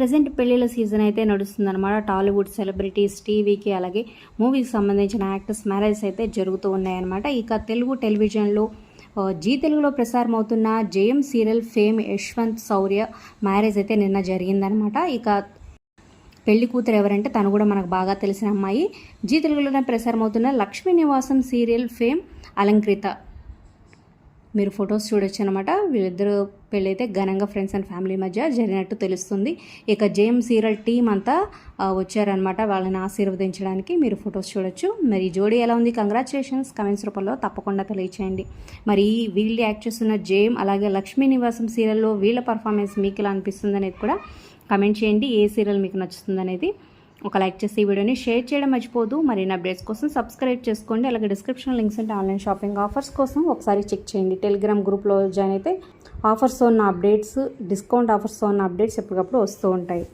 Present పెళ్ళిళ్ళ season అయితే నడుస్తుందన్నమాట. Tollywood celebrities, టీవీకి అలాగే మూవీకి సంబంధించిన యాక్టర్స్ మ్యారేజెస్ అయితే జరుగుతూ ఉన్నాయన్నమాట. ఇక తెలుగు టెలివిజన్లో జీ తెలుగులో ప్రసారం అవుతున్న జయం సీరియల్ ఫేమ్ యశ్వంత్ శౌర్య మ్యారేజ్ అయితే నిన్న జరిగిందనమాట. ఇక పెళ్లి కూతురు ఎవరంటే తను కూడా మనకు బాగా తెలిసిన అమ్మాయి. జీ తెలుగులోనే ప్రసారం అవుతున్న లక్ష్మీ నివాసం సీరియల్ ఫేమ్ అలంకృత. మీరు ఫొటోస్ చూడొచ్చు అనమాట. వీళ్ళిద్దరు పెళ్ళైతే ఘనంగా ఫ్రెండ్స్ అండ్ ఫ్యామిలీ మధ్య జరిగినట్టు తెలుస్తుంది. ఇక జేఎం సీరియల్ టీం అంతా వచ్చారనమాట వాళ్ళని ఆశీర్వదించడానికి. మీరు ఫొటోస్ చూడొచ్చు. మరి ఈ జోడీ ఎలా ఉంది? కంగ్రాచులేషన్స్ కమెంట్స్ రూపంలో తప్పకుండా తెలియచేయండి. మరి వీళ్ళు యాక్ట్ చేస్తున్న జేఎం అలాగే లక్ష్మీ నివాసం సీరియల్లో వీళ్ళ పర్ఫార్మెన్స్ మీకు ఎలా అనిపిస్తుంది అనేది కూడా కమెంట్ చేయండి. ఏ సీరియల్ మీకు నచ్చుతుంది అనేది ఒక లైక్ చేసి ఈ వీడియోని షేర్ చేయడం మర్చిపోదు. మరిన్ని అప్డేట్స్ కోసం సబ్స్క్రైబ్ చేసుకోండి. అలాగే డిస్క్రిప్షన్ లింక్స్ అంటే ఆన్లైన్ షాపింగ్ ఆఫర్స్ కోసం ఒకసారి చెక్ చేయండి. టెలిగ్రామ్ గ్రూప్లో జాయిన్ అయితే ఆఫర్స్ ఉన్న అప్డేట్స్, డిస్కౌంట్ ఆఫర్స్ ఉన్న అప్డేట్స్ ఎప్పటికప్పుడు వస్తూ ఉంటాయి.